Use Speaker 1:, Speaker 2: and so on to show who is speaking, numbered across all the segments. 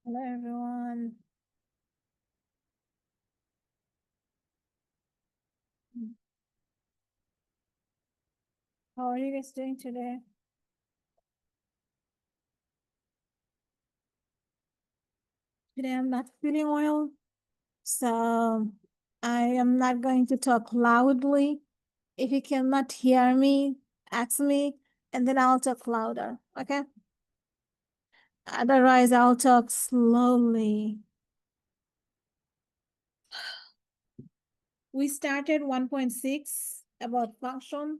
Speaker 1: Hello, everyone. How are you guys doing today? Today I'm not feeling well, so I am not going to talk loudly. If you cannot hear me, ask me, and then I'll talk louder, okay? Otherwise, I'll talk slowly. We started 1.6 about function,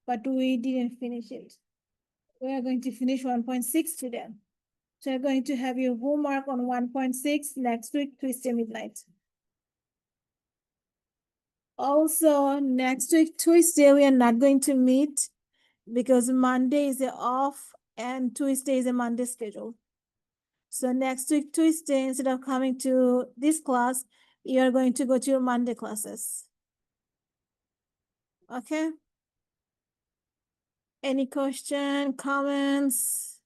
Speaker 1: but we didn't finish it. We are going to finish 1.6 today. So you're going to have your homework on 1.6 next week, Tuesday midnight. Also, next week, Tuesday, we are not going to meet because Monday is off and Tuesday is a Monday schedule. So next week, Tuesday, instead of coming to this class, you are going to go to your Monday classes. Okay? Any question, comments,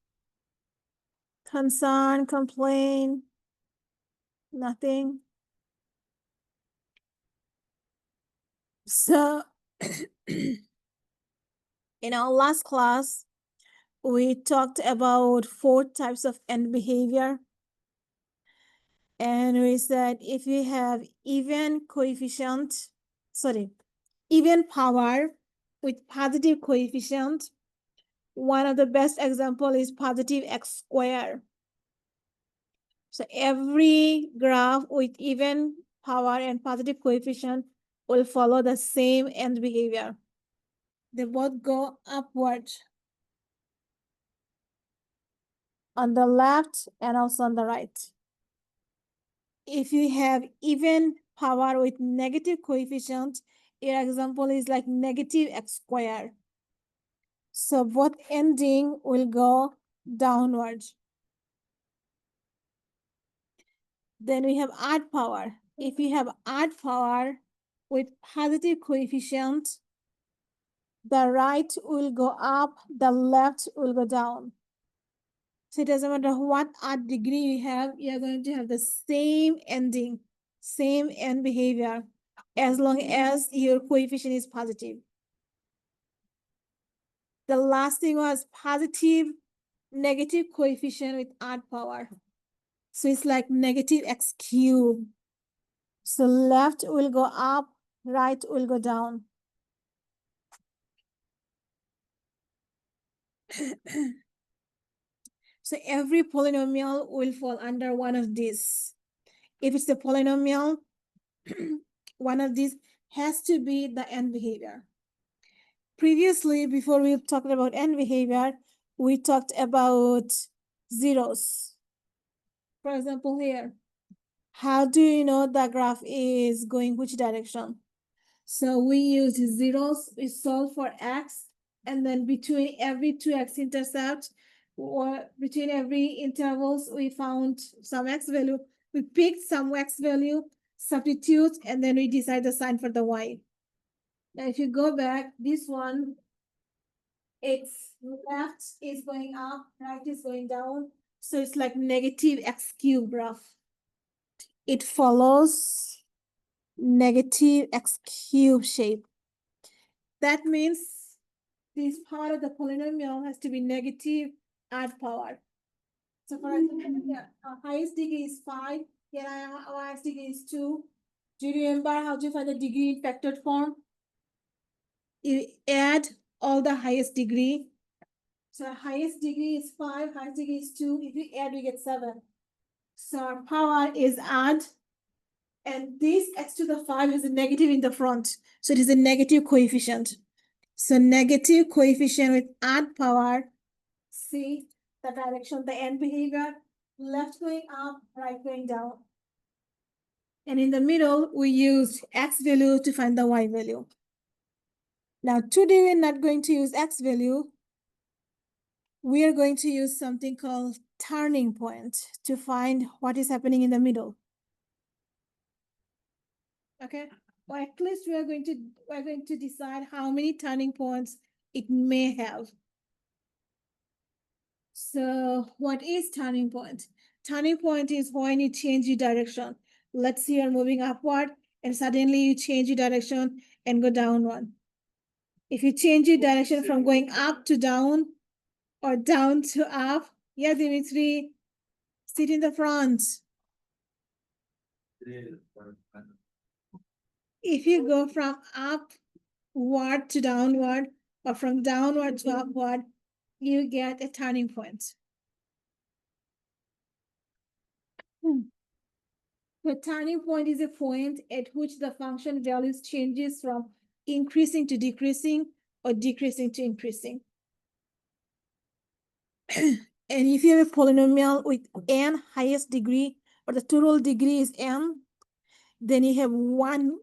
Speaker 1: concern, complaint? Nothing? So, in our last class, we talked about 4 types of end behavior. And we said if you have even power with positive coefficient, one of the best example is positive x squared. So every graph with even power and positive coefficient will follow the same end behavior. They both go upward on the left and also on the right. If you have even power with negative coefficient, your example is like negative x squared. So both ending will go downward. Then we have odd power. If you have odd power with positive coefficient, the right will go up, the left will go down. So it doesn't matter what odd degree you have, you're going to have the same ending, same end behavior, as long as your coefficient is positive. The last thing was positive, negative coefficient with odd power. So it's like negative x cubed. So left will go up, right will go down. So every polynomial will fall under one of these. If it's a polynomial, one of these has to be the end behavior. Previously, before we talked about end behavior, we talked about zeros. For example, here, how do you know the graph is going which direction? So we use zeros, we solve for x, and then between every 2x intercept, or between every intervals, we found some x value. We picked some x value, substitute, and then we decide the sign for the y. Now, if you go back, this one, it's left is going up, right is going down. So it's like negative x cubed graph. It follows negative x cubed shape. That means this part of the polynomial has to be negative odd power. So for example, here, highest degree is 5, here highest degree is 2. Do you remember how to find the degree in factored form? You add all the highest degree. So highest degree is 5, highest degree is 2. If you add, we get 7. So our power is odd. And this x to the 5 has a negative in the front. So it is a negative coefficient. So negative coefficient with odd power, see the direction, the end behavior, left going up, right going down. And in the middle, we used x value to find the y value. Now, today we're not going to use x value. We are going to use something called turning point to find what is happening in the middle. Okay, or at least we're going to decide how many turning points it may have. So what is turning point? turning point is when you change your direction. Let's say you're moving upward and suddenly you change your direction and go downward. If you change your direction from going up to down or down to up, yeah, Dimitri, sit in the front. If you go from upward to downward or from downward to upward, you get a turning point. The turning point is a point at which the function values changes from increasing to decreasing or decreasing to increasing. And if you have a polynomial with n highest degree, or the total degree is n, then you have one.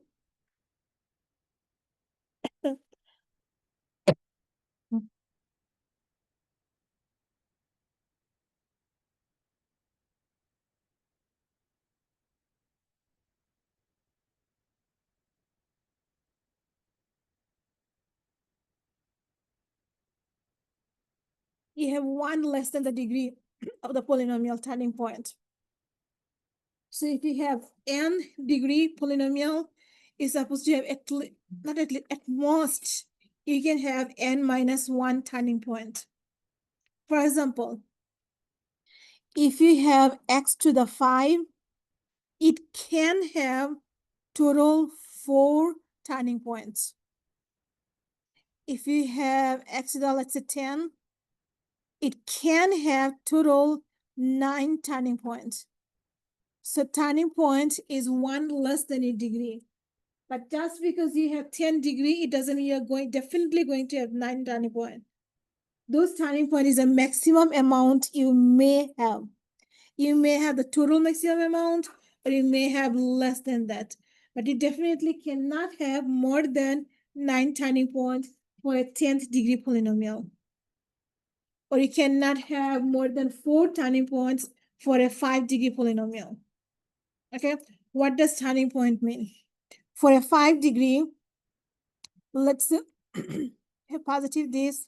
Speaker 1: You have one less than the degree of the polynomial turning point. So if you have n degree polynomial, is supposed to have at most, you can have n minus 1 turning point. For example, if you have x to the 5, it can have total 4 turning points. If you have x to the, let's say, 10, it can have total 9 turning points. So turning point is one less than a degree. But just because you have 10 degree, it doesn't mean you're definitely going to have 9 turning points. Those turning point is a maximum amount you may have. You may have the total maximum amount, or you may have less than that. But you definitely cannot have more than 9 turning points for a 10th degree polynomial. Or you cannot have more than 4 turning points for a 5 degree polynomial. Okay, what does turning point mean? For a 5 degree, let's have positive this.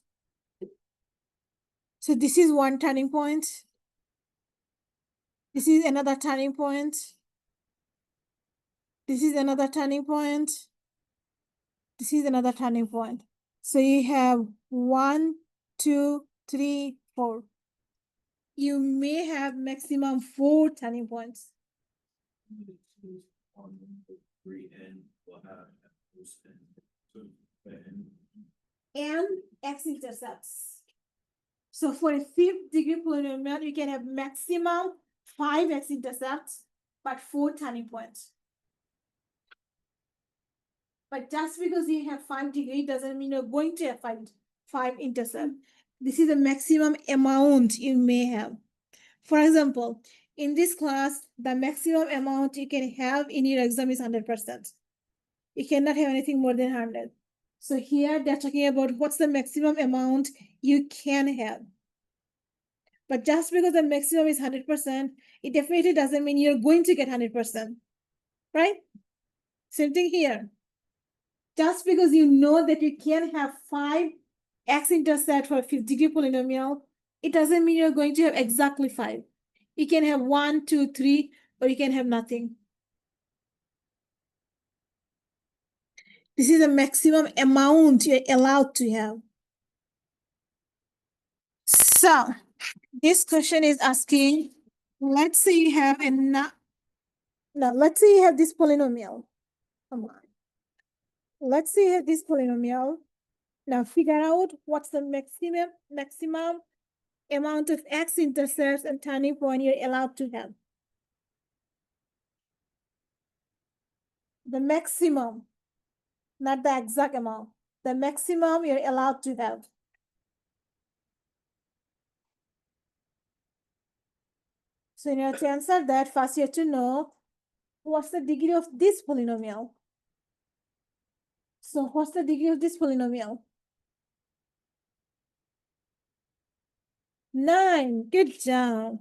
Speaker 1: So this is one turning point. This is another turning point. This is another turning point. This is another turning point. So you have 1, 2, 3, 4. You may have maximum 4 turning points. And x-intercepts. So for a 5th degree polynomial, you can have maximum 5 x-intercepts, but 4 turning points. But just because you have 5 degree doesn't mean you're going to have 5 intercept. This is the maximum amount you may have. For example, in this class, the maximum amount you can have in your exam is 100%. You cannot have anything more than 100. So here they're talking about what's the maximum amount you can have. But just because the maximum is 100%, it definitely doesn't mean you're going to get 100%, right? Same thing here. Just because you know that you can have 5 x-intercept for a 5th degree polynomial, it doesn't mean you're going to have exactly 5. You can have 1, 2, 3, or you can have nothing. This is the maximum amount you're allowed to have. So this question is asking, let's say you have let's say you have this polynomial. Come on. Let's say you have this polynomial. Now figure out what's the maximum amount of x-intercepts and turning point you're allowed to have. The maximum, not the exact amount. The maximum you're allowed to have. So in order to answer that, first you have to know what's the degree of this polynomial. So what's the degree of this polynomial? 9. Good job.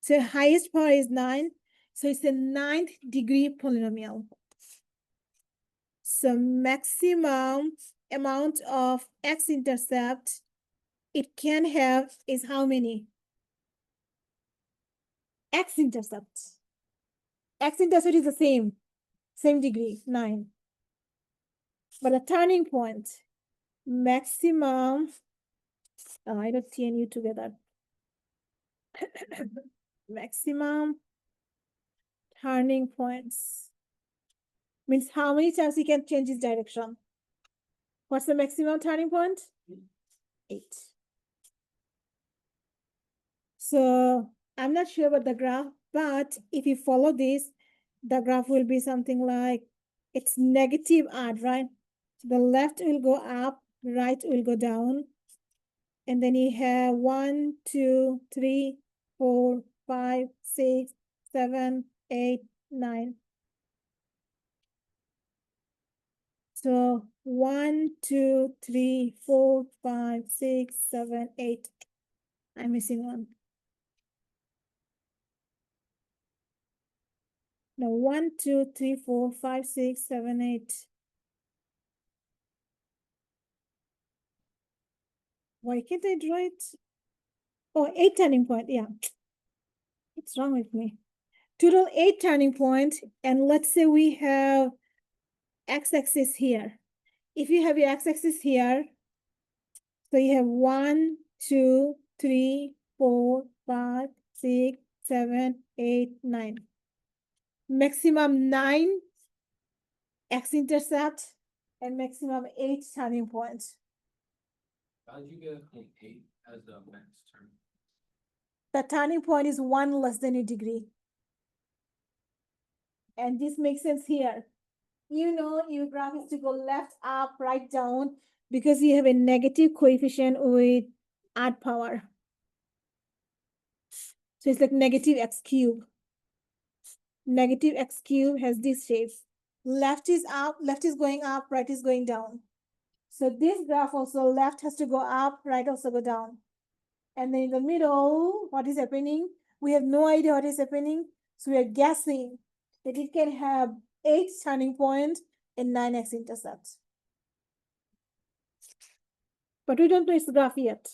Speaker 1: So highest power is 9. So it's a 9th degree polynomial. So maximum amount of x-intercept it can have is how many? x-intercept. X-intercept is the same degree, 9. But the turning point, maximum, I don't T and U together. Maximum turning points means how many times you can change its direction. What's the maximum turning point? 8. So I'm not sure about the graph, but if you follow this, the graph will be something like it's negative odd, right? So the left will go up, right will go down. And then you have 1, 2, 3, 4, 5, 6, 7, 8, 9. So 1, 2, 3, 4, 5, 6, 7, 8. I'm missing one. No, 1, 2, 3, 4, 5, 6, 7, 8. Why can't I draw it? Oh, 8 turning point. Yeah. What's wrong with me? Total 8 turning point. And let's say we have x-axis here. If you have your x-axis here, so you have 1, 2, 3, 4, 5, 6, 7, 8, 9. Maximum 9 x-intercept and maximum 8 turning points.
Speaker 2: How did you get 8 as the max term?
Speaker 1: The turning point is 1 less than a degree. And this makes sense here. You know, your graph is to go left, up, right, down, because you have a negative coefficient with odd power. So it's like negative x cube. Negative x cube has this shape. Left is up, left is going up, right is going down. So this graph also, left has to go up, right also go down. And then in the middle, what is happening? We have no idea what is happening. So we are guessing that it can have 8 turning points and 9 x-intercepts. But we don't know its graph yet.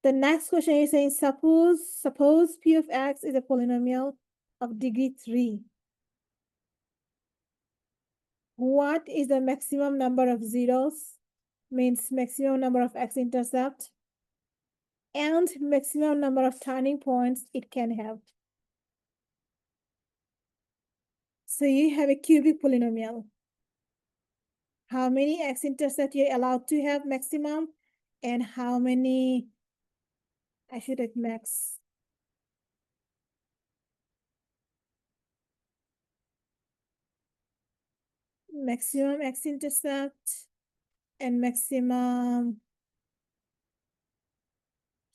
Speaker 1: The next question is saying, suppose P of x is a polynomial of degree 3. What is the maximum number of zeros? Means maximum number of x-intercept and maximum number of turning points it can have. So you have a cubic polynomial. How many x-intercept you're allowed to have maximum and how many, I should have max. Maximum x-intercept and maximum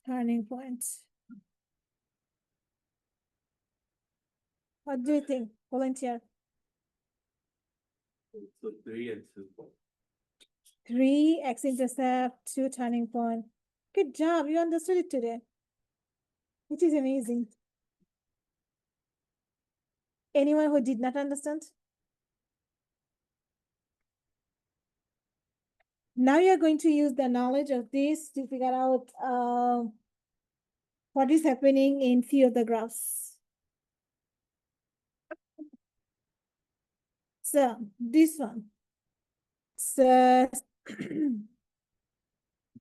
Speaker 1: turning points. What do you think? Volunteer.
Speaker 2: So 3 and 2.
Speaker 1: 3 x-intercept, 2 turning point. Good job. You understood it today. Which is amazing. Anyone who did not understand? Now you're going to use the knowledge of this to figure out what is happening in few of the graphs. So this one says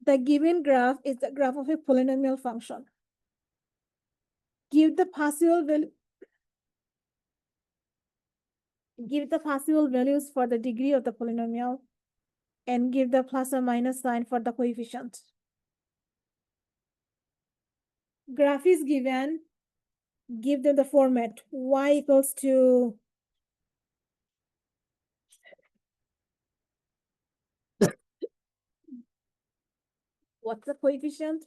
Speaker 1: the given graph is the graph of a polynomial function. Give the possible values for the degree of the polynomial and give the plus or minus sign for the coefficient. Graph is given, give them the format y equals to what's the coefficient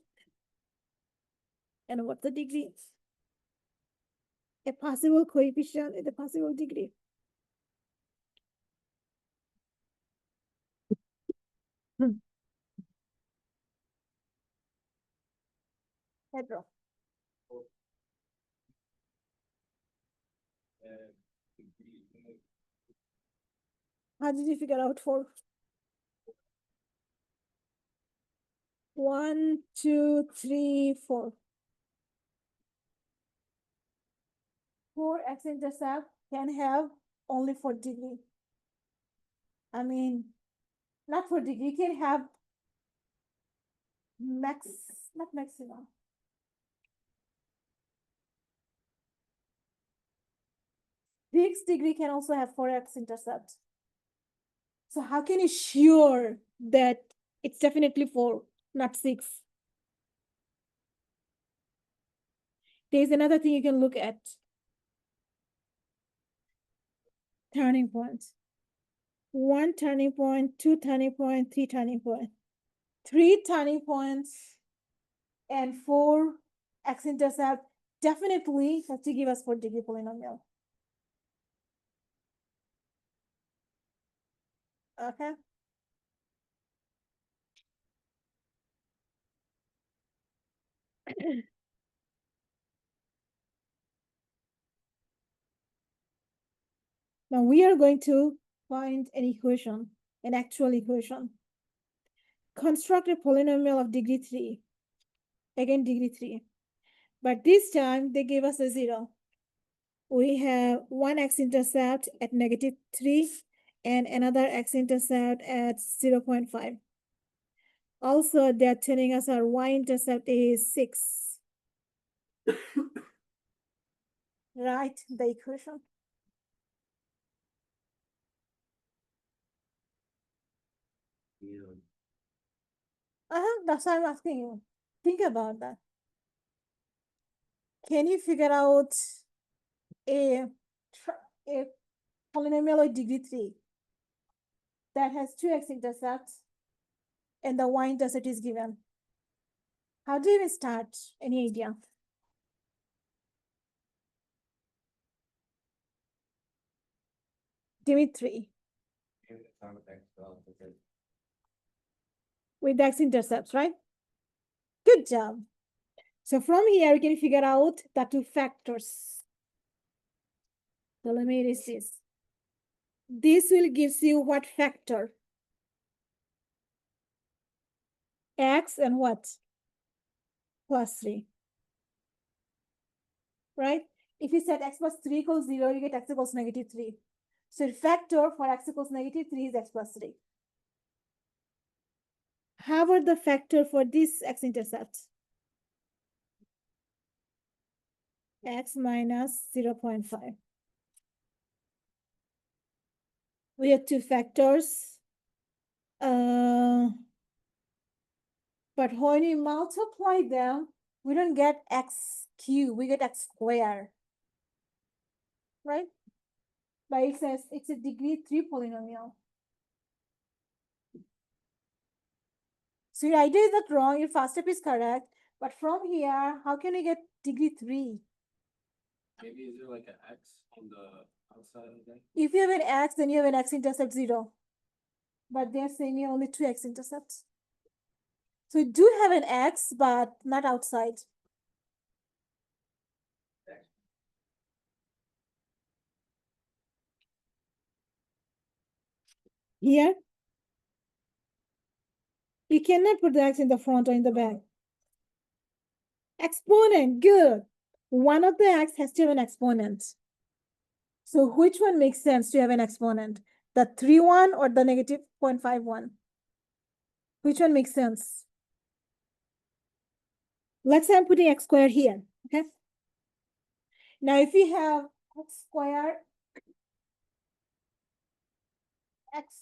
Speaker 1: and what's the degree? A possible coefficient and a possible degree. Pedro. How did you figure out 4? 1, 2, 3, 4. 4 x-intercept can have only 4 degree. I mean, not 4 degree, you can have not maximum. Six degree can also have 4 x-intercept. So how can you sure that it's definitely 4, not 6? There's another thing you can look at. Turning points. 1 turning point, 2 turning point, 3 turning point. 3 turning points and 4 x-intercept definitely have to give us 4 degree polynomial. Okay. Now we are going to find an equation, an actual equation. Construct a polynomial of degree 3. Again, degree 3. But this time they gave us a 0. We have one x-intercept at -3 and another x-intercept at 0.5. Also, they're telling us our y-intercept is 6. Write the equation. That's why I'm asking you. Think about that. Can you figure out a polynomial of degree 3 that has 2 x-intercepts and the y-intercept is given? How do you even start? Any idea? Dimitri. With the x-intercepts, right? Good job. So from here, we can figure out the 2 factors. The limit is this. This will give you what factor? X and what? +3. Right? If you set x plus 3 equals 0, you get x equals -3. So the factor for x equals -3 is x plus 3. How about the factor for this x-intercept? X minus 0.5. We have 2 factors. But when we multiply them, we don't get x cubed, we get x squared. Right? But it says it's a degree 3 polynomial. So your idea is not wrong, your first step is correct. But from here, how can we get degree 3?
Speaker 2: Maybe is there like an X on the outside of that?
Speaker 1: If you have an x, then you have an x-intercept 0. But they're saying you have only 2 x-intercepts. So you do have an x, but not outside. Here, you cannot put the x in the front or in the back. Exponent, good. One of the x has to have an exponent. So which one makes sense to have an exponent? The 3 one or the -0.51? Which one makes sense? Let's say I'm putting x squared here, okay? Now if we have x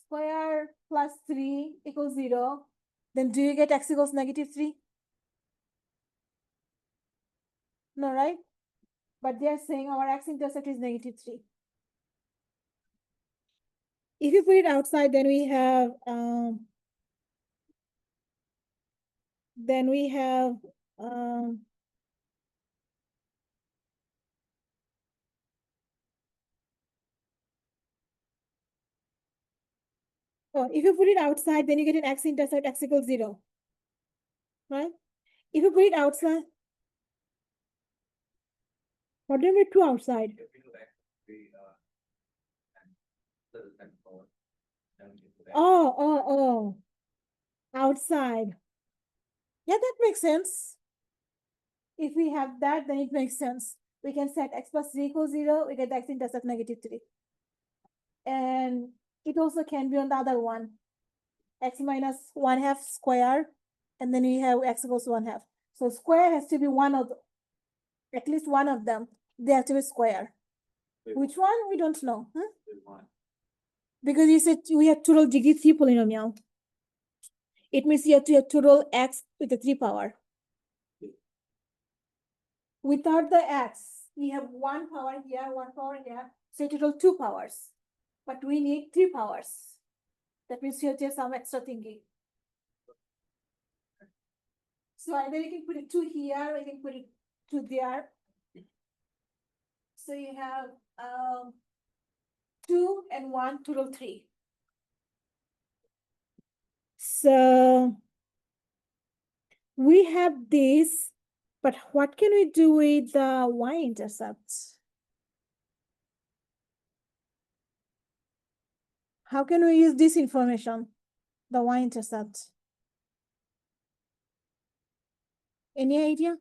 Speaker 1: squared plus 3 equals 0, then do you get x equals -3? No, right? But they're saying our x-intercept is -3. If you put it outside, then we have oh, if you put it outside, then you get an x-intercept x equals 0. Right? If you put it outside, what do you mean 2 outside? Oh, outside. Yeah, that makes sense. If we have that, then it makes sense. We can set x plus 3 equals 0, we get the x-intercept -3. And it also can be on the other one, x minus 1/2 square, and then we have x equals 1/2. So square has to be one of, at least one of them. They have to be square. Which one? We don't know. Because you said we have total degree 3 polynomial. It means you have to have total x with the 3 power. Without the x, we have 1 power here, 1 power here, so total 2 powers. But we need 3 powers. That means you have to have some extra thinking. So either you can put it 2 here, or you can put it 2 there. So you have 2 and 1, total 3. So we have this, but what can we do with the y-intercepts? How can we use this information, the y-intercept? Any idea?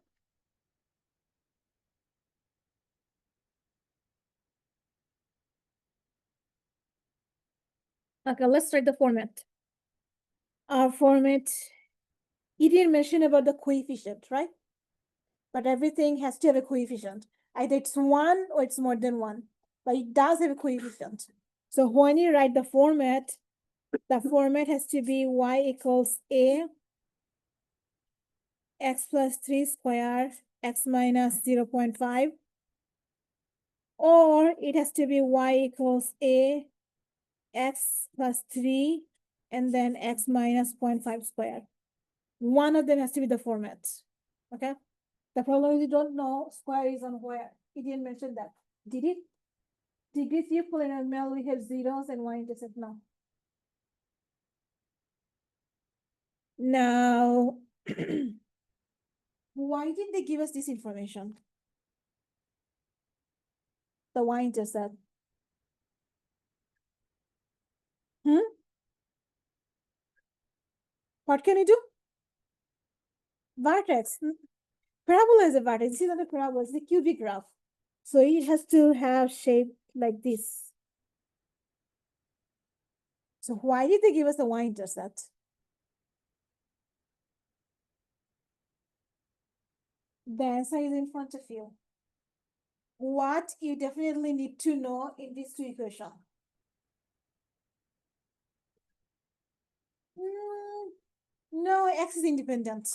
Speaker 1: Okay, let's try the format. Our format, you didn't mention about the coefficient, right? But everything has to have a coefficient. Either it's 1 or it's more than 1, but it does have a coefficient. So when you write the format has to be y equals a x plus 3 squared x minus 0.5, or it has to be y equals a x plus 3 and then x minus 0.5 squared. One of them has to be the format. Okay, the problem is you don't know square is on where. He didn't mention that, did it? Degree 3 polynomial, we have zeros and y-intercept now. Now, why did they give us this information? The y-intercept. What can you do? Vertex. Parabola is a vertex. This is not a parabola, it's a cubic graph. So it has to have shape like this. So why did they give us the y-intercept? The answer is in front of you. What you definitely need to know in these two equations. No, x is independent.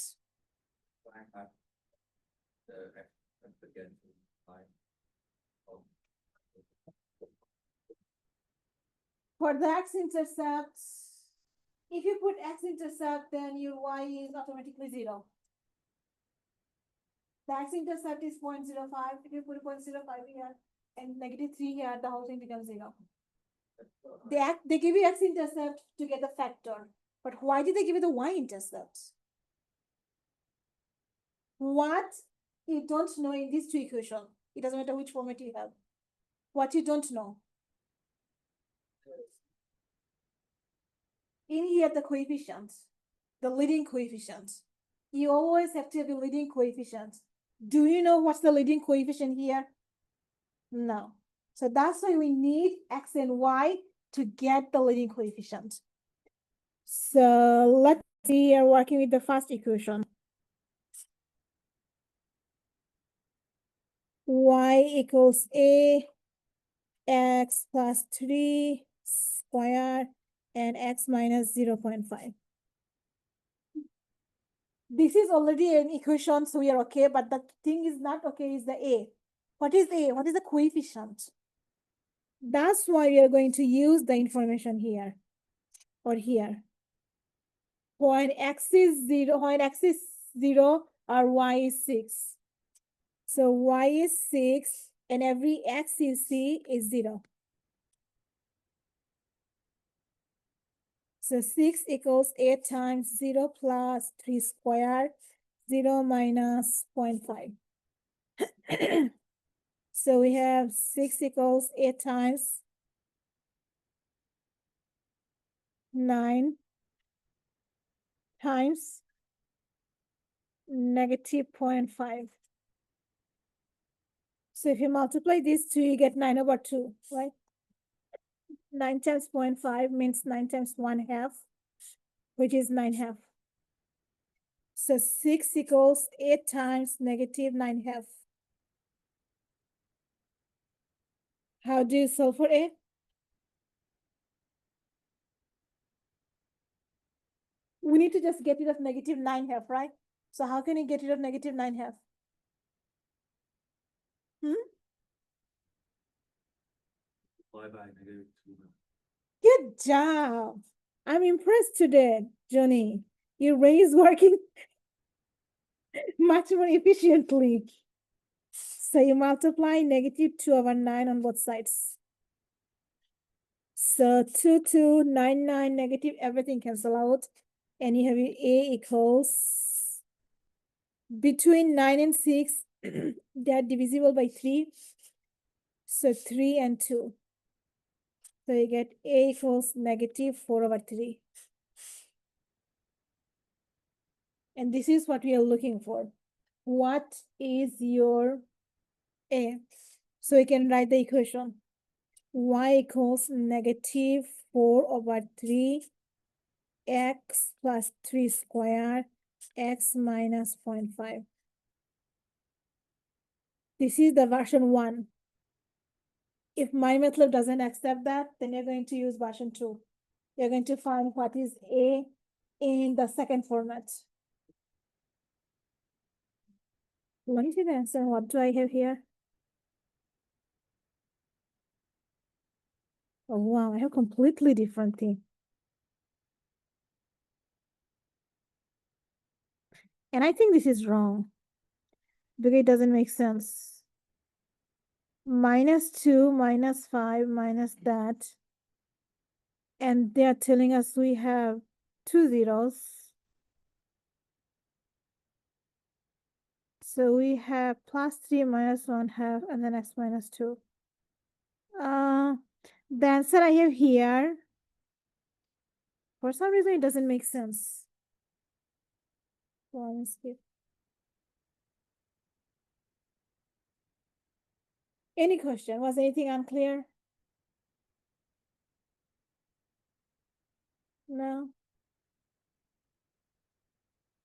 Speaker 1: For the x-intercept, if you put x-intercept, then your y is automatically 0. The x-intercept is 0.05. If you put 0.05 here and -3 here, the whole thing becomes 0. They give you x-intercept to get the factor. But why did they give you the y-intercept? What you don't know in these two equations, it doesn't matter which format you have. What you don't know. In here, the coefficients, the leading coefficients. You always have to have a leading coefficient. Do you know what's the leading coefficient here? No. So that's why we need x and y to get the leading coefficient. So let's see, we are working with the first equation. Y equals a x plus 3 squared and x minus 0.5. This is already an equation, so we are okay, but the thing is not okay is the a. What is a? What is the coefficient? That's why we are going to use the information here or here. When x is 0, our y is 6. So y is 6 and every x you see is 0. So 6 equals 8 times 0 plus 3 squared, 0 minus 0.5. So we have 6 equals 8 times 9 times negative 0.5. So if you multiply these two, you get 9/2, right? 9 times 0.5 means 9 times 1/2, which is 9/2. So 6 equals 8 times negative 9/2. How do you solve for A? We need to just get rid of negative 9/2, right? So how can you get rid of negative 9/2?
Speaker 2: Multiply by -2.
Speaker 1: Good job. I'm impressed today, Johnny. Your brain is working much more efficiently. So you multiply negative 2/9 on both sides. So 2, 2, 9, 9, negative, everything cancel out. And you have your A equals between 9 and 6, they're divisible by 3. So 3 and 2. So you get A equals negative 4/3. And this is what we are looking for. What is your A? So we can write the equation. Y equals negative 4/3 x plus 3 squared x minus 0.5. This is the version 1. If MyMathLab doesn't accept that, then you're going to use version 2. You're going to find what is A in the second format. Let me see the answer. What do I have here? Oh, wow, I have completely different thing. And I think this is wrong because it doesn't make sense. -2, -5, minus that. And they are telling us we have 2 zeros. So we have +3 minus 1/2 and then x minus 2. The answer I have here, for some reason it doesn't make sense. Let me skip. Any question? Was anything unclear? No?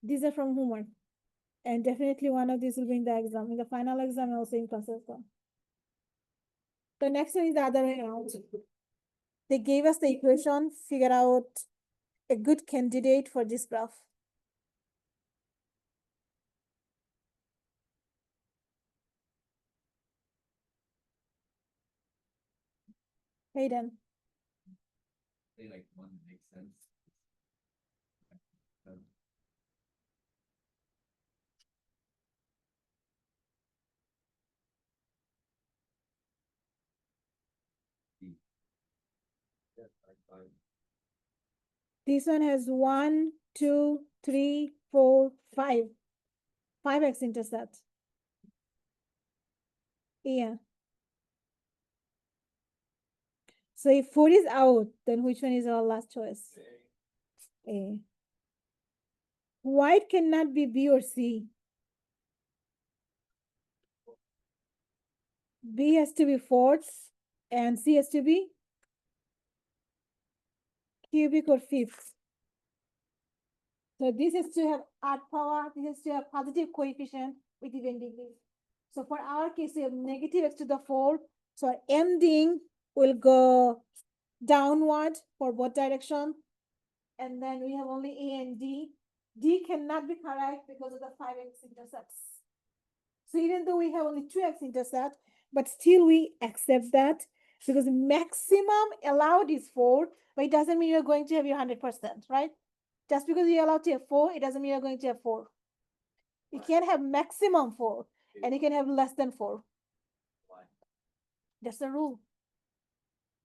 Speaker 1: These are from homework. And definitely one of these will be in the exam. In the final exam, also in class as well. The next one is the other way around. They gave us the equation, figure out a good candidate for this graph. Hayden.
Speaker 2: Say like one that makes sense.
Speaker 1: This one has 1, 2, 3, 4, 5. 5 x-intercept. Yeah. So if 4 is out, then which one is our last choice? A. White cannot be B or C. B has to be fourth and C has to be cubic or fifth. So this has to have odd power, this has to have positive coefficient with even degree. So for our case, we have negative x to the 4. So our ending will go downward for both direction. And then we have only A and D. D cannot be correct because of the 5x intercepts. So even though we have only 2x intercept, but still we accept that because maximum allowed is 4, but it doesn't mean you're going to have your 100%, right? Just because you're allowed to have 4, it doesn't mean you're going to have 4. You can't have maximum 4, and you can have less than 4.
Speaker 2: Why?
Speaker 1: That's the rule.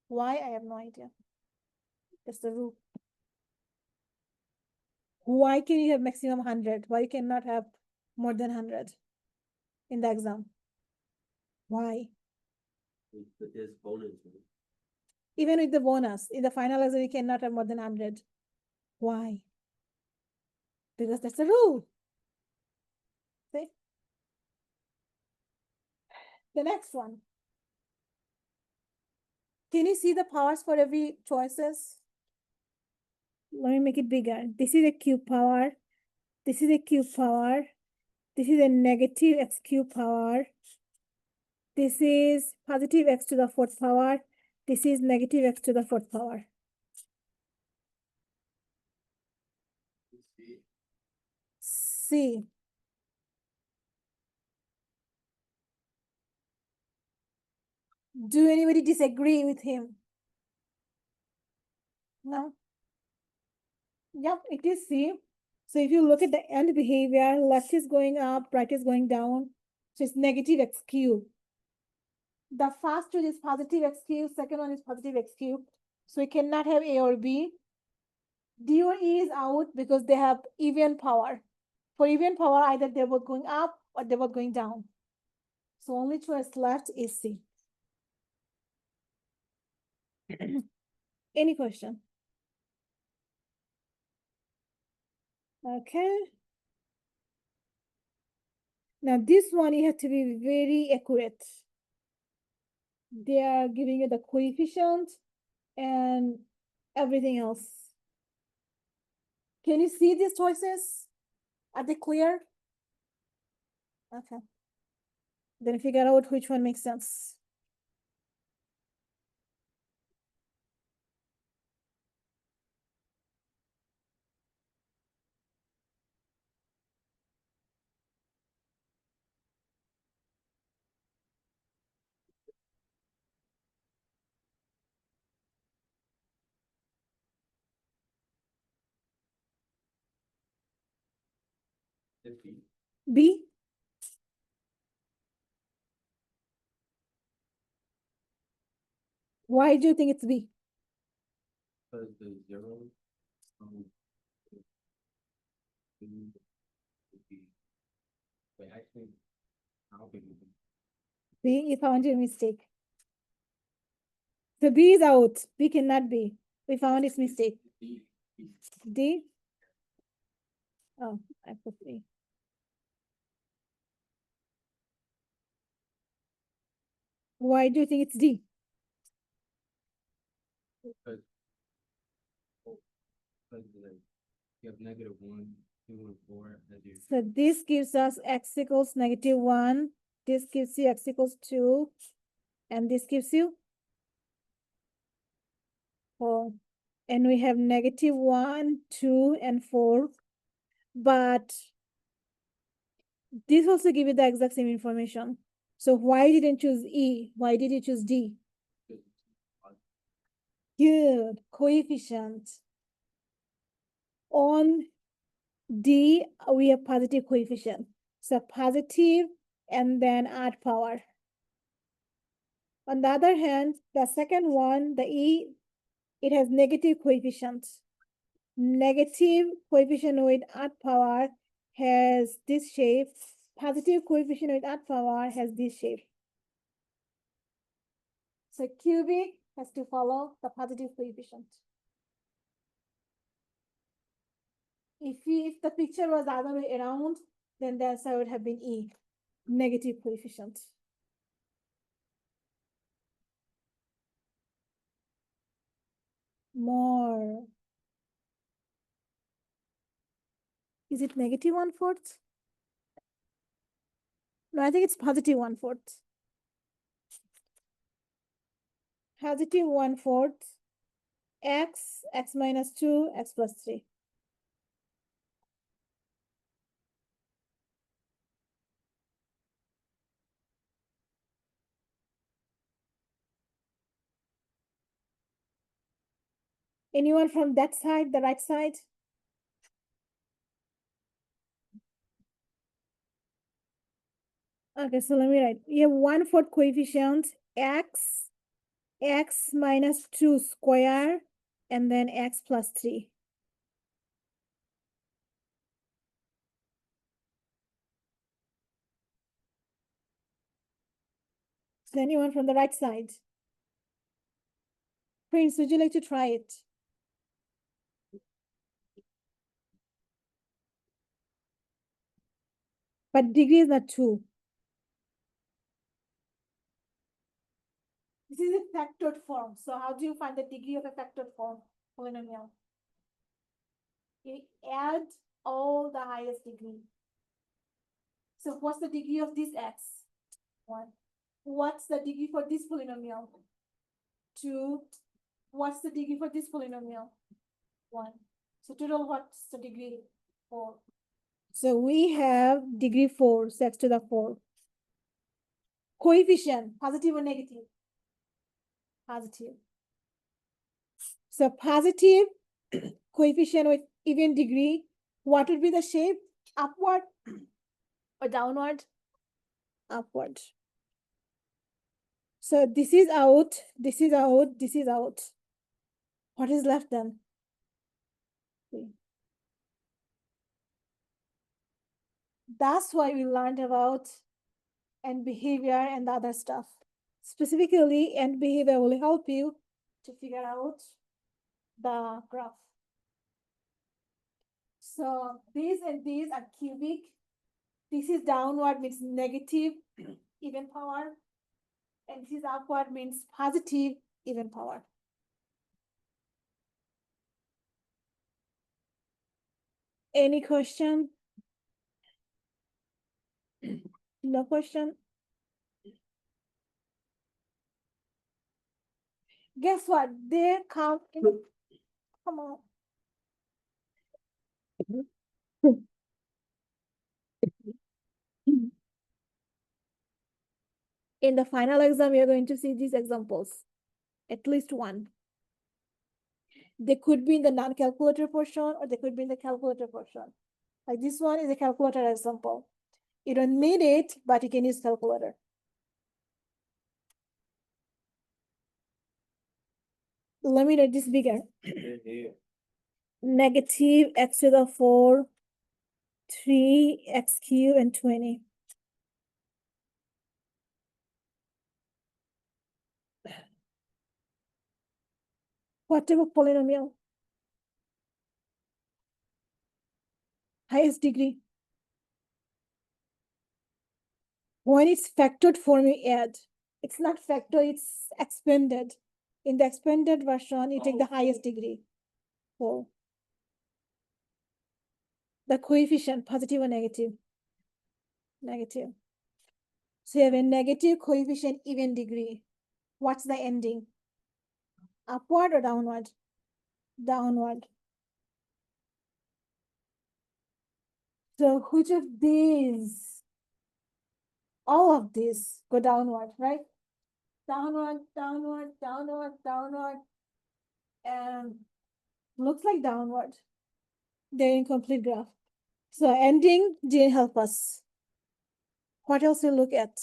Speaker 1: Why? I have no idea. That's the rule. Why can you have maximum 100? Why you cannot have more than 100 in the exam? Why?
Speaker 2: But there's bonus.
Speaker 1: Even with the bonus, in the final exam, you cannot have more than 100. Why? Because that's the rule. The next one. Can you see the powers for every choices? Let me make it bigger. This is a cube power. This is a cube power. This is a negative x cube power. This is positive x to the fourth power. This is negative x to the fourth power. C. Do anybody disagree with him? No? Yep, it is C. So if you look at the end behavior, left is going up, right is going down. So it's negative x cubed. The first one is positive x cubed, second one is positive x cubed. So we cannot have A or B. D or E is out because they have even power. For even power, either they're both going up or they're both going down. So only choice left is C. Any question? Okay. Now this one, you have to be very accurate. They are giving you the coefficient and everything else. Can you see these choices? Are they clear? Okay. Then figure out which one makes sense. B? Why do you think it's B?
Speaker 2: Because the zero, would be, wait, actually, I don't think we can.
Speaker 1: B, you found your mistake. So B is out. B cannot be. We found its mistake. D? Oh, I put B. Why do you think it's D?
Speaker 2: Because you have negative 1, 2, and 4 as your.
Speaker 1: So this gives us x equals negative 1. This gives you x equals 2. And this gives you 4. And we have negative 1, 2, and 4. But this also give you the exact same information. So why didn't you choose E? Why did you choose D? Good. Coefficient. On D, we have positive coefficient. So positive and then add power. On the other hand, the second one, the E, it has negative coefficient. Negative coefficient with add power has this shape. Positive coefficient with add power has this shape. So cubic has to follow the positive coefficient. If the picture was the other way around, then the answer would have been E, negative coefficient. More. Is it negative 1/4? No, I think it's positive 1/4. Positive 1/4, x minus 2, x plus 3. Anyone from that side, the right side? Okay, so let me write. We have 1/4 coefficient, x minus 2 square, and then x plus 3. So anyone from the right side? Prince, would you like to try it? But degree is not 2. This is a factored form. So how do you find the degree of a factored form polynomial? You add all the highest degree. So what's the degree of this x? 1. What's the degree for this polynomial? 2. What's the degree for this polynomial? 1. So total what's the degree? 4. So we have degree 4, so x to the 4. Coefficient, positive or negative? Positive. So positive coefficient with even degree, what would be the shape? Upward or downward? Upward. So this is out, this is out, this is out. What is left then? That's why we learned about end behavior and the other stuff. Specifically, end behavior will help you to figure out the graph. So these and these are cubic. This is downward means negative even power. And this is upward means positive even power. Any question? No question? Guess what? They come in. Come on. In the final exam, you're going to see these examples, at least one. They could be in the non-calculator portion or they could be in the calculator portion. Like this one is a calculator example. You don't need it, but you can use calculator. Let me write this bigger. Negative x to the 4, 3x cubed, and 20. What type of polynomial? Highest degree. When it's factored form, you add. It's not factor, it's expanded. In the expanded version, you take the highest degree. 4. The coefficient, positive or negative? Negative. So you have a negative coefficient even degree. What's the ending? Upward or downward? Downward. So which of these? All of these go downward, right? Downward, downward, downward, downward. And looks like downward. They're incomplete graph. So ending didn't help us. What else we look at?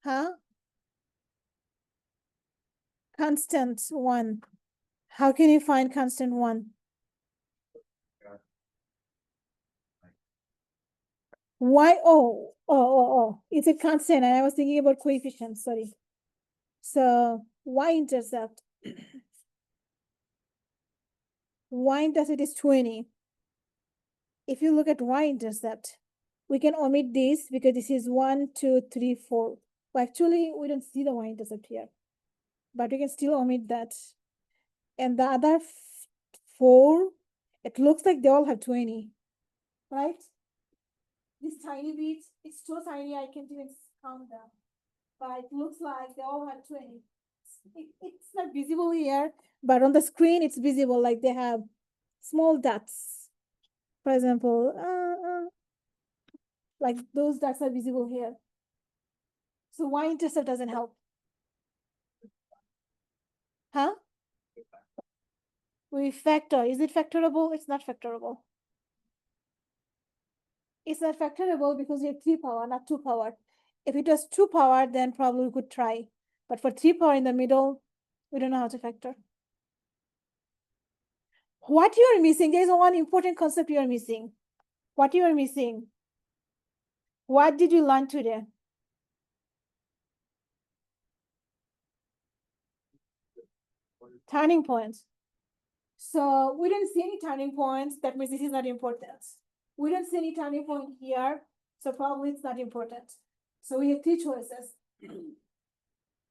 Speaker 1: Huh? Constant 1. How can you find constant 1? Why? Oh. It's a constant, and I was thinking about coefficients, sorry. So y-intercept. Y-intercept is 20. If you look at y-intercept, we can omit this because this is 1, 2, 3, 4. Well, actually, we don't see the y-intercept here, but we can still omit that. And the other 4, it looks like they all have 20, right? This tiny bit, it's so tiny I can't even count them. But it looks like they all have 20. It's not visible here, but on the screen it's visible, like they have small dots. For example, like those dots are visible here. So y-intercept doesn't help. Huh? We factor. Is it factorable? It's not factorable. It's not factorable because we have 3 power, not 2 power. If it was 2 power, then probably we could try. But for 3 power in the middle, we don't know how to factor. What you are missing, there is one important concept you are missing. What you are missing? What did you learn today? Turning points. So we didn't see any turning points. That means this is not important. We don't see any turning point here. So probably it's not important. So we have 3 choices.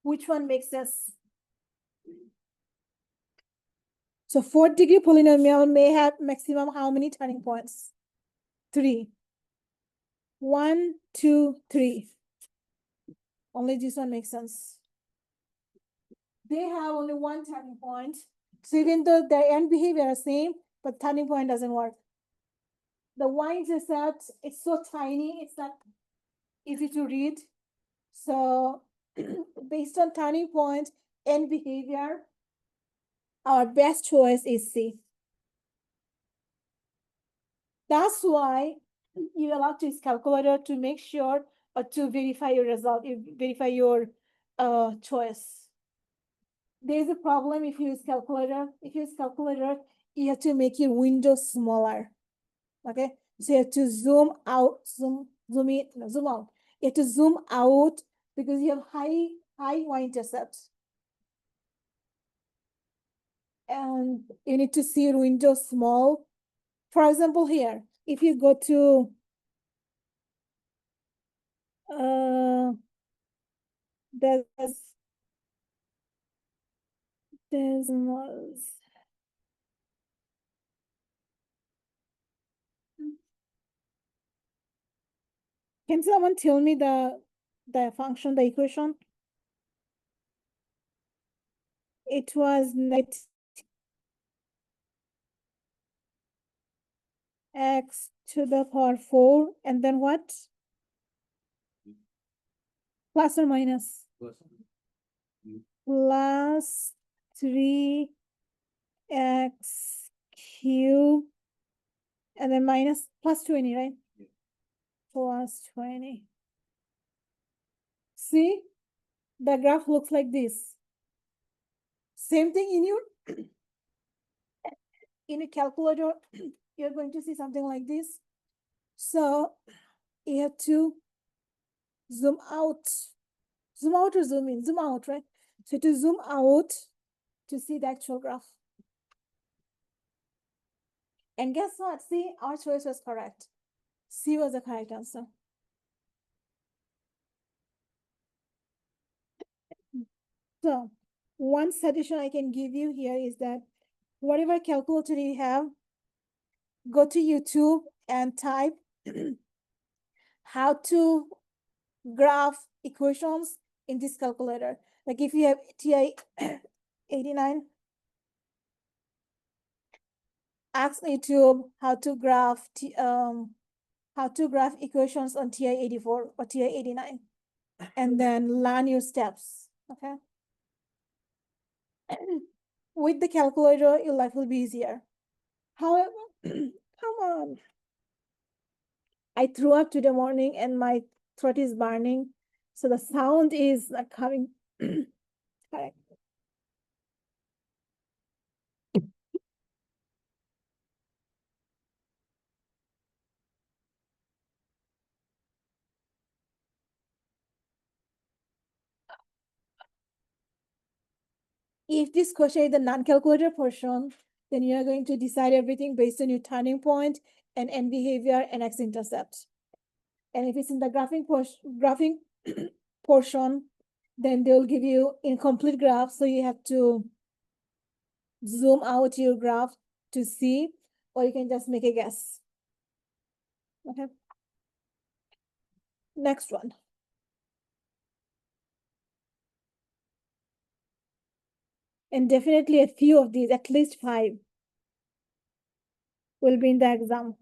Speaker 1: Which one makes sense? So 4th-degree polynomial may have maximum how many turning points? 3. 1, 2, 3. Only this one makes sense. They have only one turning point. So even though their end behavior are same, but turning point doesn't work. The y-intercept, it's so tiny, it's not easy to read. So based on turning point and behavior, our best choice is C. That's why you allowed to use calculator to make sure or to verify your result, verify your choice. There's a problem if you use calculator. If you use calculator, you have to make your window smaller. Okay, so you have to zoom out, zoom in, no, zoom out. You have to zoom out because you have high y-intercept. And you need to see your window small. For example, here, if you go to Desmos. Can someone tell me the function, the equation? It was net x to the power 4, and then what? Plus or minus? Plus 3x cube, and then minus plus 20, right? Yeah. Plus 20. See, the graph looks like this. Same thing in your in a calculator, you're going to see something like this. So you have to zoom out or zoom in, zoom out, right? So to zoom out to see the actual graph. And guess what? See, our choice was correct. C was the correct answer. So one suggestion I can give you here is that whatever calculator you have, go to YouTube and type how to graph equations in this calculator. Like if you have TI 89, ask YouTube how to graph equations on TI 84 or TI 89, and then learn your steps. Okay. With the calculator, your life will be easier. However, come on. I threw up today morning and my throat is burning. So the sound is not coming. Correct. If this question is the non-calculator portion, then you're going to decide everything based on your turning point and end behavior and x-intercept. And if it's in the graphing portion, then they'll give you incomplete graph. So you have to zoom out your graph to see, or you can just make a guess. Okay. Next one. And definitely a few of these, at least 5, will be in the exam.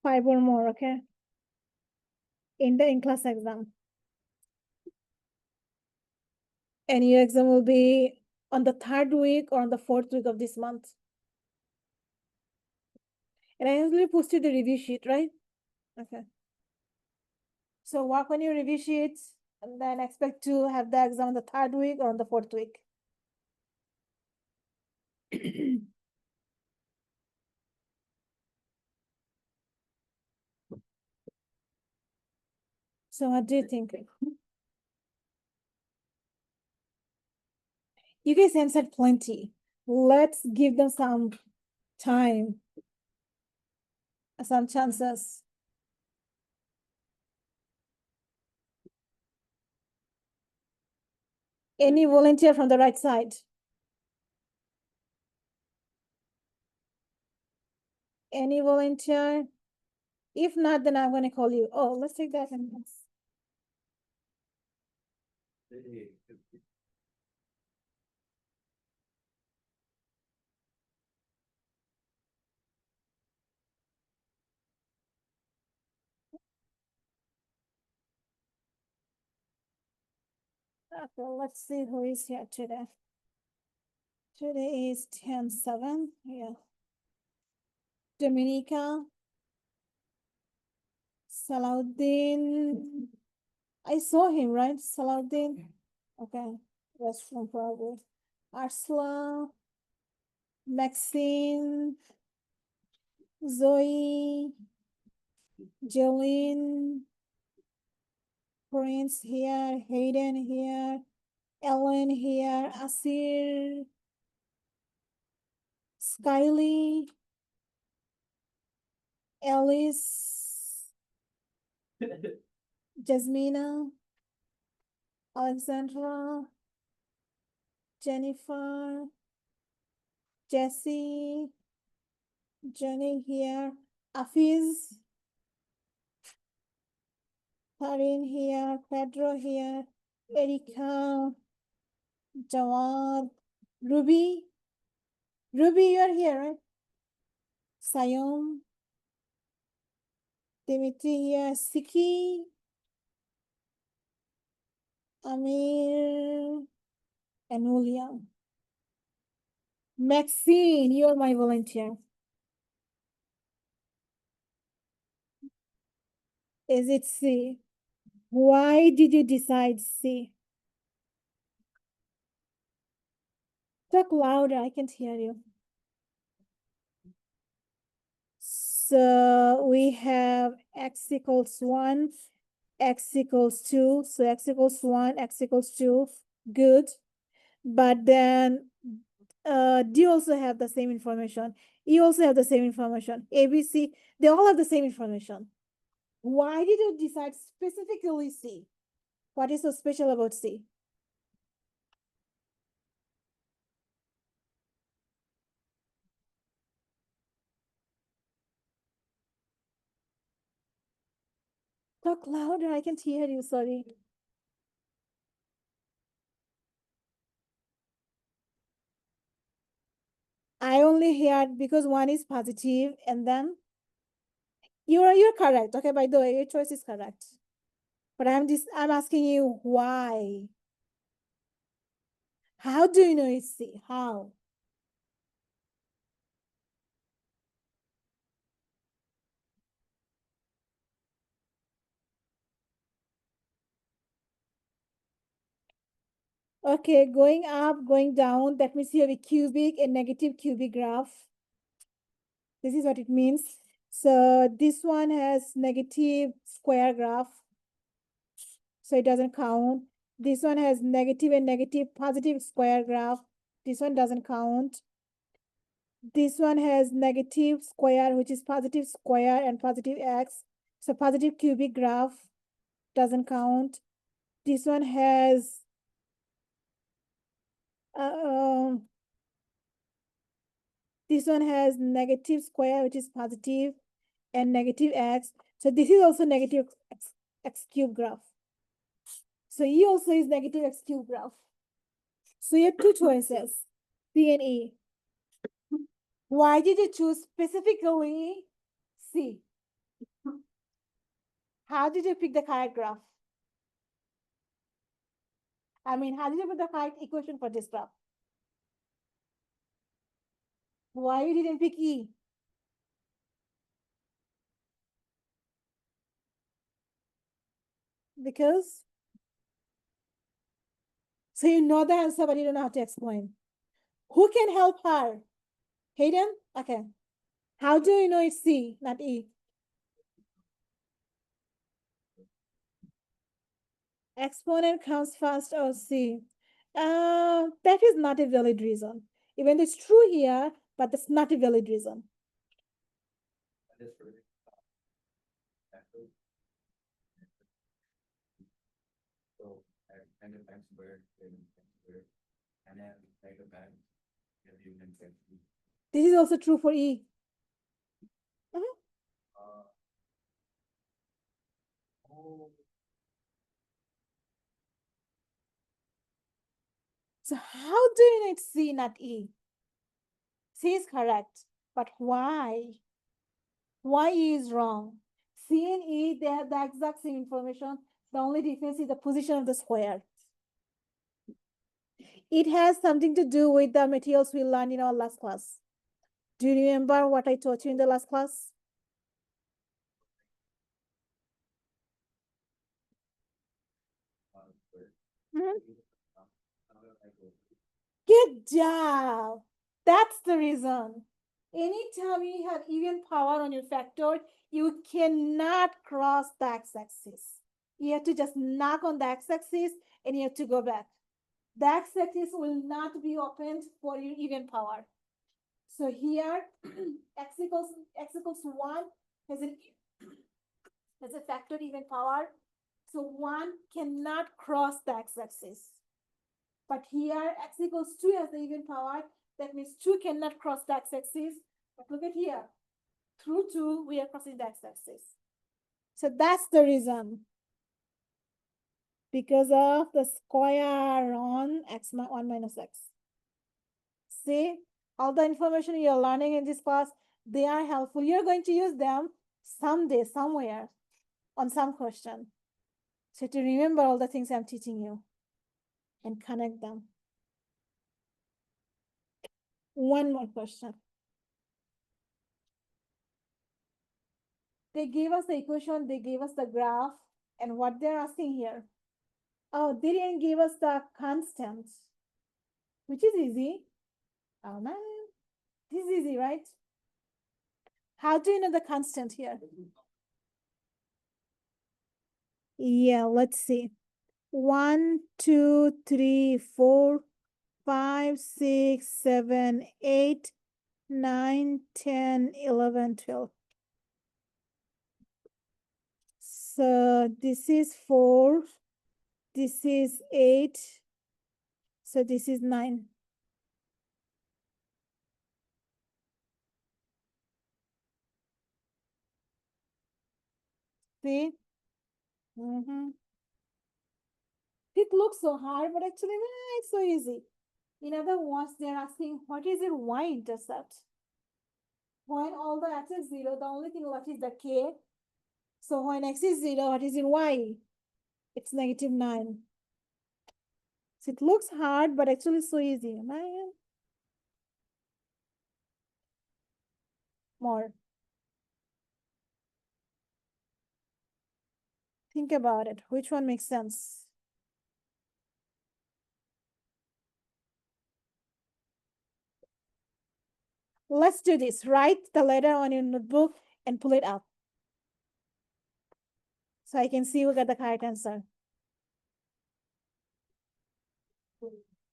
Speaker 1: 5 or more, okay? In the in-class exam. And your exam will be on the 3rd week or on the 4th week of this month. And I usually posted the review sheet, right? Okay. So work on your review sheets and then expect to have the exam on the 3rd week or on the 4th week. So what do you think? You guys answered plenty. Let's give them some time, some chances. Any volunteer from the right side? Any volunteer? If not, then I'm going to call you. Oh, let's take that. Okay, let's see who is here today. Today is 10/7. Yeah. Dominica. Salaudin. I saw him, right? Salaudin. Okay. Restaurant probably. Arsla. Maxine. Zoe. Jolene. Prince here. Hayden here. Ellen here. Asir. Skyly. Alice. Jasmina. Alexandra. Jennifer. Jessie. Jenny here. Afiz. Karin here. Pedro here. Erika. Jawad. Ruby. Ruby, you're here, right? Sayom. Dimitri here. Siki. Amir. And William. Maxine, you're my volunteer. Is it C? Why did you decide C? Talk louder, I can't hear you. So we have x equals 1, x equals 2. So x equals 1, x equals 2. Good. But then D also have the same information. E also have the same information. A, B, C, they all have the same information. Why did you decide specifically C? What is so special about C? Talk louder, I can't hear you, sorry. I only heard because one is positive and then you're correct. Okay, by the way, your choice is correct. But I'm asking you why. How do you know it's C? How? Okay, going up, going down, that means you have a cubic and negative cubic graph. This is what it means. So this one has negative square graph. So it doesn't count. This one has negative and negative positive square graph. This one doesn't count. This one has negative square, which is positive square and positive x. So positive cubic graph doesn't count. This one has negative square, which is positive, and negative x. So this is also negative x cube graph. So E also is negative x cube graph. So you have two choices, C and E. Why did you choose specifically C? How did you pick the correct graph? I mean, how did you put the correct equation for this graph? Why you didn't pick E? Because, so you know the answer, but you don't know how to explain. Who can help her? Hayden? Okay. How do you know it's C, not E? Exponent comes first or C? That is not a valid reason. Even though it's true here, but that's not a valid reason.
Speaker 2: So, and x squared. And then take it back. If you can take it.
Speaker 1: This is also true for E. Mhm.
Speaker 2: Oh,
Speaker 1: So how do you know it's C, not E? C is correct, but why? Why E is wrong? C and E, they have the exact same information. The only difference is the position of the square. It has something to do with the materials we learned in our last class. Do you remember what I taught you in the last class? Mhm. Good job. That's the reason. Anytime you have even power on your factor, you cannot cross the x-axis. You have to just knock on the x-axis and you have to go back. The x-axis will not be opened for your even power. So here, x equals 1 has a factor even power. So 1 cannot cross the x-axis. But here, x equals 2 has the even power. That means 2 cannot cross the x-axis. But look at here. Through 2, we are crossing the x-axis. So that's the reason. Because of the square on x1 minus x. See, all the information you're learning in this class, they are helpful. You're going to use them someday, somewhere, on some question. So to remember all the things I'm teaching you and connect them. One more question. They gave us the equation, they gave us the graph, and what they're asking here. Oh, they didn't give us the constant, which is easy. Oh man, this is easy, right? How do you know the constant here? Yeah, let's see. 1, 2, 3, 4, 5, 6, 7, 8, 9, 10, 11, 12. So this is 4, this is 8, so this is 9. See? It looks so hard, but actually it's so easy. In other words, they're asking, what is your y-intercept? When all the x is 0, the only thing left is the k. So when x is 0, what is in y? It's -9. So it looks hard, but actually so easy. Man. More. Think about it. Which one makes sense? Let's do this. Write the letter on your notebook and pull it up. So I can see who got the correct answer.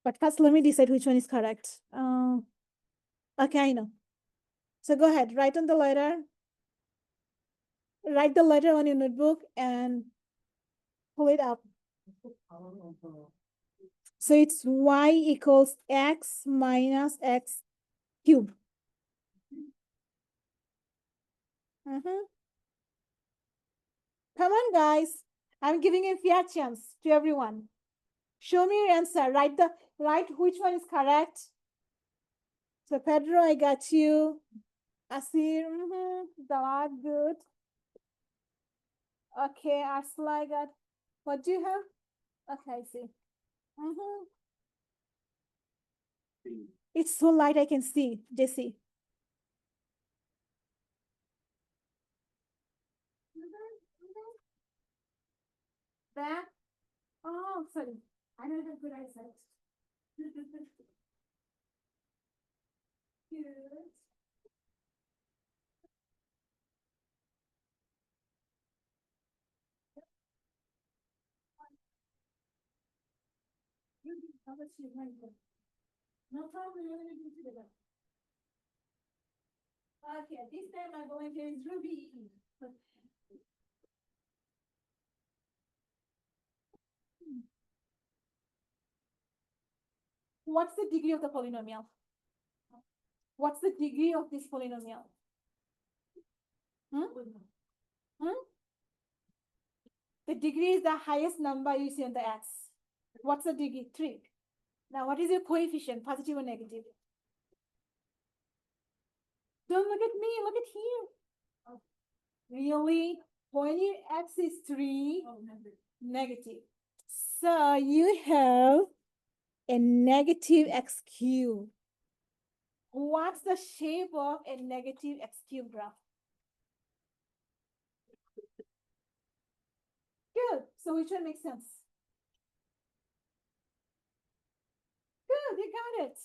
Speaker 1: But first, let me decide which one is correct. Okay, I know. So go ahead, write on the letter. Write the letter on your notebook and pull it up. So it's y equals x minus x cubed. Come on, guys. I'm giving a fair chance to everyone. Show me your answer. Write which one is correct. So Pedro, I got you. Asir, Dalad, good. Okay, Arsla, I got. What do you have? Okay, I see. It's so light I can see, Jesse. Back. Oh, sorry. I don't have good eyesight. Good. How about you? No problem. We're gonna do together. Okay, this time I'm going to use Ruby. what's the degree of the polynomial? What's the degree of this polynomial? Hmm? Hmm? The degree is the highest number you see on the x. What's the degree? 3. Now, what is your coefficient, positive or negative? Don't look at me, look at here. Really? When your x is 3, negative. So you have a negative x cubed. What's the shape of a negative x cubed graph? Good. So which one makes sense? Good, you got it.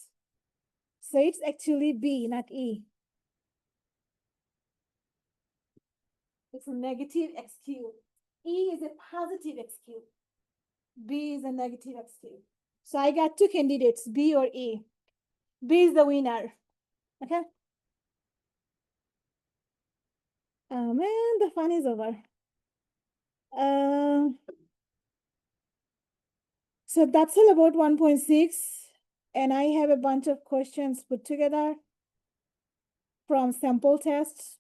Speaker 1: So it's actually B, not E. It's a negative x cubed. E is a positive x cubed. B is a negative x cubed. So I got 2 candidates, B or E. B is the winner. Okay? Oh man, the fun is over. So that's all about 1.6. And I have a bunch of questions put together from sample tests.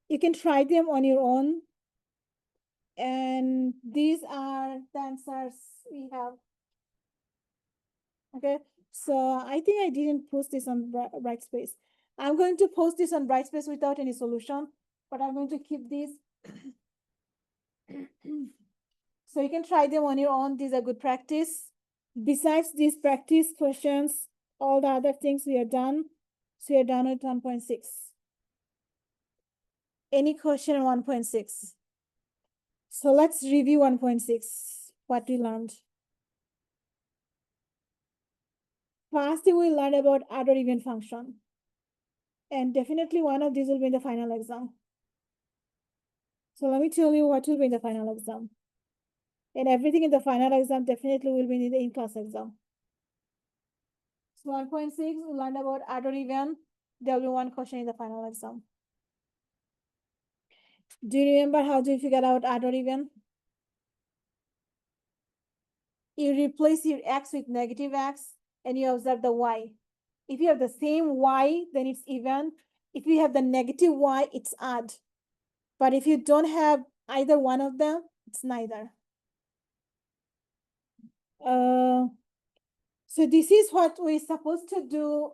Speaker 1: You can try them on your own. And these are the answers we have. Okay, so I think I didn't post this on Brightspace. I'm going to post this on Brightspace without any solution, but I'm going to keep these. So you can try them on your own. These are good practice. Besides these practice questions, all the other things we are done. So you're done with 1.6. Any question on 1.6? So let's review 1.6, what we learned. First thing we learned about odd or even function. And definitely one of these will be in the final exam. So let me tell you what will be in the final exam. And everything in the final exam definitely will be in the in-class exam. So 1.6, we learned about odd or even. There will be one question in the final exam. Do you remember how to figure out odd or even? You replace your x with negative x and you observe the y. If you have the same y, then it's even. If you have the negative y, it's odd. But if you don't have either one of them, it's neither. So this is what we're supposed to do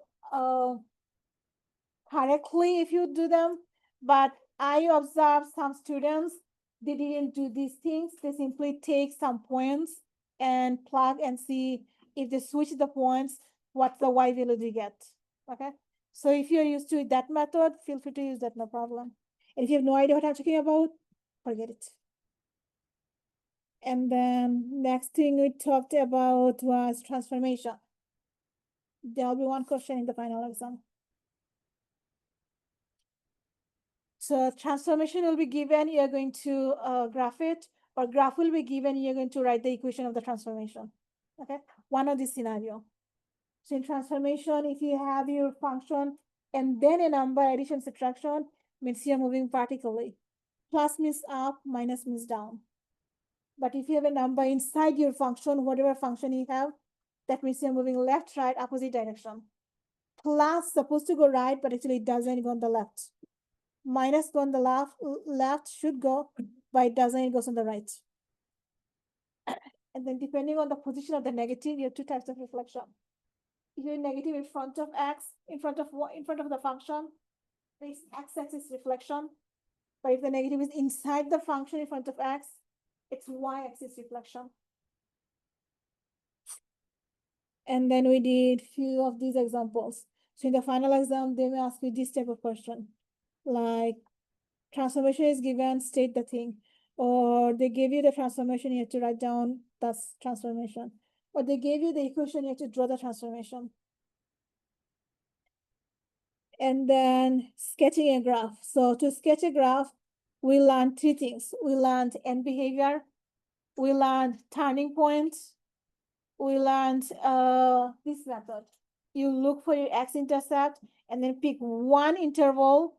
Speaker 1: correctly if you do them. But I observed some students, they didn't do these things. They simply take some points and plug and see if they switch the points, what's the y value they get. Okay. So if you're used to that method, feel free to use that, no problem. And if you have no idea what I'm talking about, forget it. And then next thing we talked about was transformation. There'll be one question in the final exam. So transformation will be given, you're going to graph it, or graph will be given, you're going to write the equation of the transformation. Okay, one of this scenario. So in transformation, if you have your function and then a number, addition, subtraction, means you're moving vertically. Plus means up, minus means down. But if you have a number inside your function, whatever function you have, that means you're moving left, right, opposite direction. Plus supposed to go right, but actually it doesn't go on the left. Minus go on the left should go, but it doesn't, it goes on the right. And then depending on the position of the negative, you have 2 types of reflection. If you're negative in front of x, in front of the function, this x-axis reflection. But if the negative is inside the function in front of x, it's y-axis reflection. And then we did few of these examples. So in the final exam, they may ask you this type of question, like transformation is given, state the thing, or they gave you the transformation, you have to write down the transformation, or they gave you the equation, you have to draw the transformation. And then sketching a graph. So to sketch a graph, we learned 3 things. We learned end behavior, we learned turning points, we learned this method. You look for your x-intercept and then pick one interval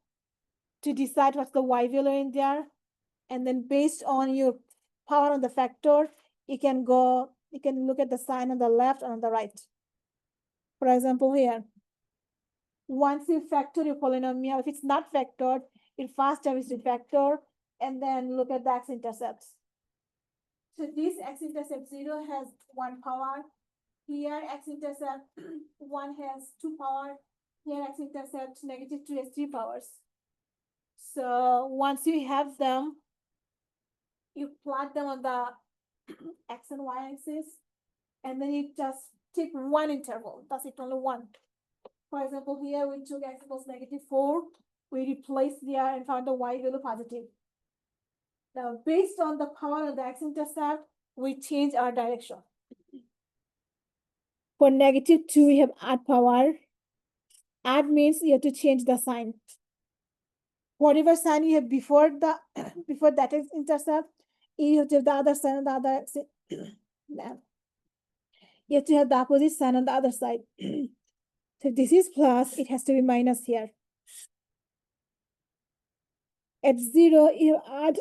Speaker 1: to decide what's the y value in there. And then based on your power on the factor, you can look at the sign on the left and on the right. For example, here, once you factor your polynomial, if it's not factored, your first step is to factor and then look at the x-intercepts. So this x-intercept 0 has 1 power. Here x-intercept 1 has 2 power. Here x-intercept -2 has 3 powers. So once you have them, you plot them on the x and y axis, and then you just take one interval. That's it, only one. For example, here we took x equals -4. We replaced there and found the y value positive. Now, based on the power of the x-intercept, we change our direction. For -2, we have add power. Add means you have to change the sign. Whatever sign you have before the before that x-intercept, you have to have the other sign on the other axis. You have to have the opposite sign on the other side. So if this is plus, it has to be minus here. At 0, you add,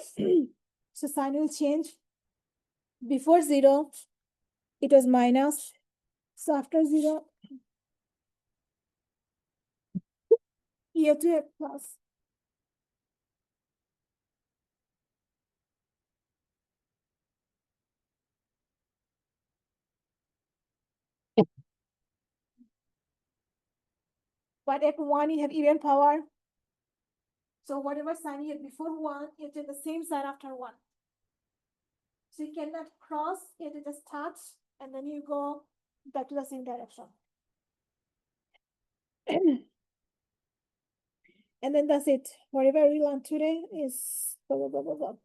Speaker 1: so sign will change. Before 0, it was minus. So after 0, you have to have plus. But at 1, you have even power. So whatever sign you had before 1, you have to have the same sign after 1. So you cannot cross, you have to just touch, and then you go back to the same direction. And then that's it. Whatever we learned today is blah, blah, blah, blah, blah.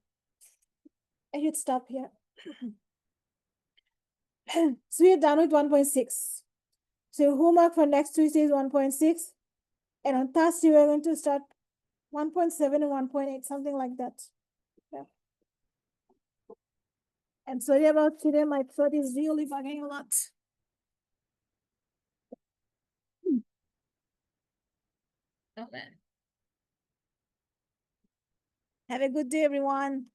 Speaker 1: I should stop here. So we are done with 1.6. So your homework for next Tuesday is 1.6. And on Thursday, we're going to start 1.7 and 1.8, something like that. Yeah. I'm sorry about today. My throat is really bugging a lot. Okay. Have a good day, everyone.